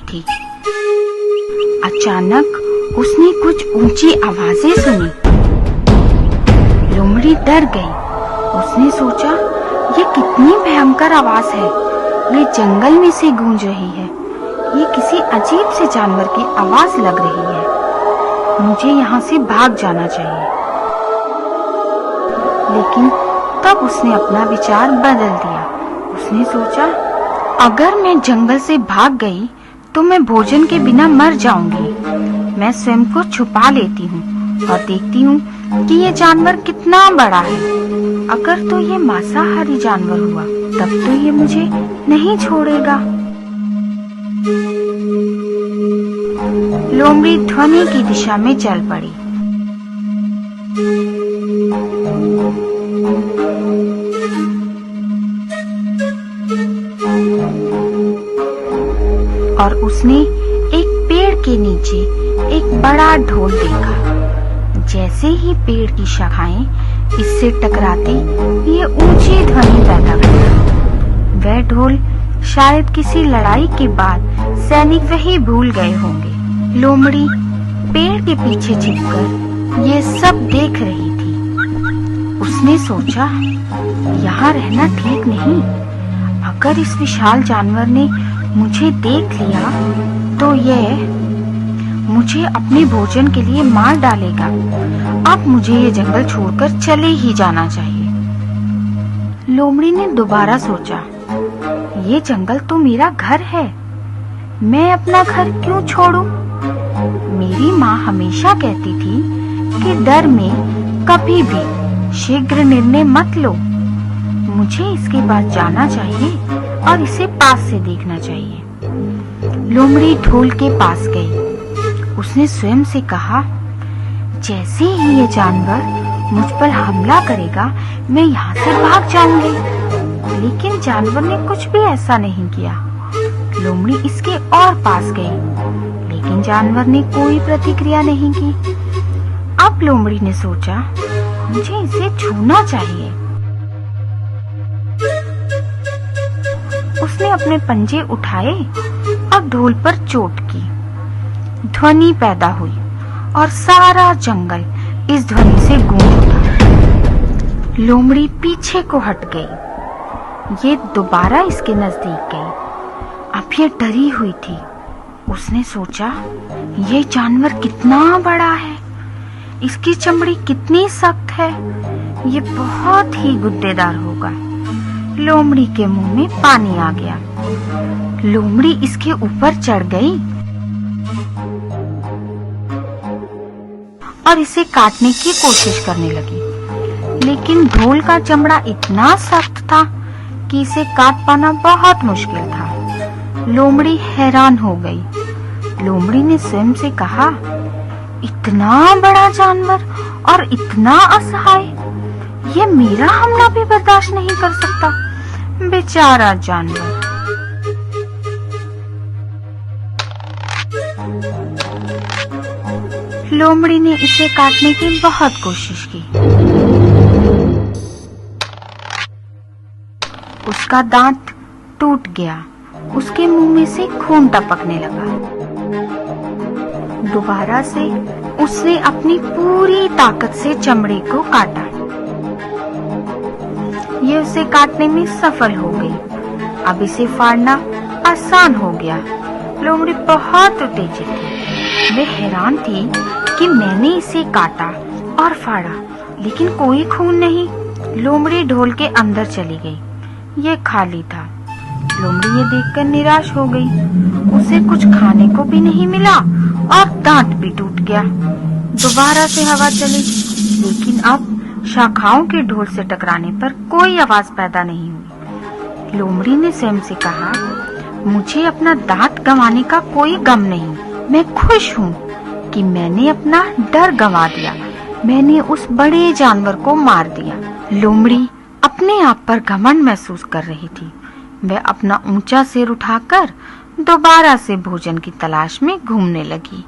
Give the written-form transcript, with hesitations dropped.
थी। अचानक उसने कुछ ऊंची आवाजें सुनी। लोमड़ी डर गई। उसने सोचा, ये कितनी भयंकर आवाज है। ये जंगल में से गूंज रही है। ये किसी अजीब से जानवर की आवाज लग रही है। मुझे यहाँ से भाग जाना चाहिए। लेकिन तब उसने अपना विचार बदल दिया। उसने सोचा, अगर मैं जंगल से भाग गई तो मैं भोजन के बिना मर जाऊंगी। मैं स्वयं को छुपा लेती हूँ और देखती हूँ कि ये जानवर कितना बड़ा है। अगर तो ये मांसाहारी जानवर हुआ तब तो ये मुझे नहीं छोड़ेगा। लोमड़ी ध्वनि की दिशा में चल पड़ी। और उसने एक पेड़ के नीचे एक बड़ा ढोल देखा। जैसे ही पेड़ की शाखाएं इससे टकराती, ये ऊंची ध्वनि पैदा करता। वह ढोल शायद किसी लड़ाई के बाद सैनिक वही भूल गए होंगे। लोमड़ी पेड़ के पीछे छिपकर ये सब देख रही थी। उसने सोचा, यहाँ रहना ठीक नहीं। अगर इस विशाल जानवर ने मुझे देख लिया तो यह मुझे अपने भोजन के लिए मार डालेगा। अब मुझे ये जंगल छोड़कर चले ही जाना चाहिए। लोमड़ी ने दोबारा सोचा, ये जंगल तो मेरा घर है। मैं अपना घर क्यों छोड़ूं? मेरी माँ हमेशा कहती थी कि डर में कभी भी शीघ्र निर्णय मत लो। मुझे इसके पास जाना चाहिए और इसे पास से देखना चाहिए। लोमड़ी ढोल के पास गई। उसने स्वयं से कहा, जैसे ही ये जानवर मुझ पर हमला करेगा मैं यहाँ से भाग जाऊंगी। लेकिन जानवर ने कुछ भी ऐसा नहीं किया। लोमड़ी इसके और पास गई, लेकिन जानवर ने कोई प्रतिक्रिया नहीं की। अब लोमड़ी ने सोचा, मुझे इसे छूना चाहिए। उसने अपने पंजे उठाए और ढोल पर चोट की। ध्वनि पैदा हुई और सारा जंगल इस ध्वनि से गूंज उठा। लोमड़ी पीछे को हट गई। ये दोबारा इसके नजदीक गई। अब ये डरी हुई थी। उसने सोचा, ये जानवर कितना बड़ा है। इसकी चमड़ी कितनी सख्त है। ये बहुत ही गुद्देदार होगा। लोमड़ी के मुंह में पानी आ गया। लोमड़ी इसके ऊपर चढ़ गई और इसे काटने की कोशिश करने लगी। लेकिन ढोल का चमड़ा इतना सख्त था कि इसे काट पाना बहुत मुश्किल था। लोमड़ी हैरान हो गई। लोमड़ी ने स्वयं से कहा, इतना बड़ा जानवर और इतना असहाय, ये मेरा हमला भी बर्दाश्त नहीं कर सकता। बेचारा जानवर। लोमड़ी ने इसे काटने की बहुत कोशिश की। उसका दांत टूट गया। उसके मुंह में से खून टपकने लगा। दोबारा से उसने अपनी पूरी ताकत से चमड़े को काटा। ये उसे काटने में सफल हो गई। अब इसे फाड़ना आसान हो गया। लोमड़ी बहुत उत्तेजित थी। वे हैरान थी कि मैंने इसे काटा और फाड़ा, लेकिन कोई खून नहीं। लोमड़ी ढोल के अंदर चली गई। ये खाली था। लोमड़ी ये देखकर निराश हो गई। उसे कुछ खाने को भी नहीं मिला और दांत भी टूट गया। दोबारा से हवा चली, लेकिन अब शाखाओं के ढोल से टकराने पर कोई आवाज पैदा नहीं हुई। लोमड़ी ने स्वयं से कहा, मुझे अपना दांत गंवाने का कोई गम नहीं। मैं खुश हूँ कि मैंने अपना डर गंवा दिया। मैंने उस बड़े जानवर को मार दिया। लोमड़ी अपने आप पर घमंड महसूस कर रही थी। वह अपना ऊंचा सिर उठाकर दोबारा से भोजन की तलाश में घूमने लगी।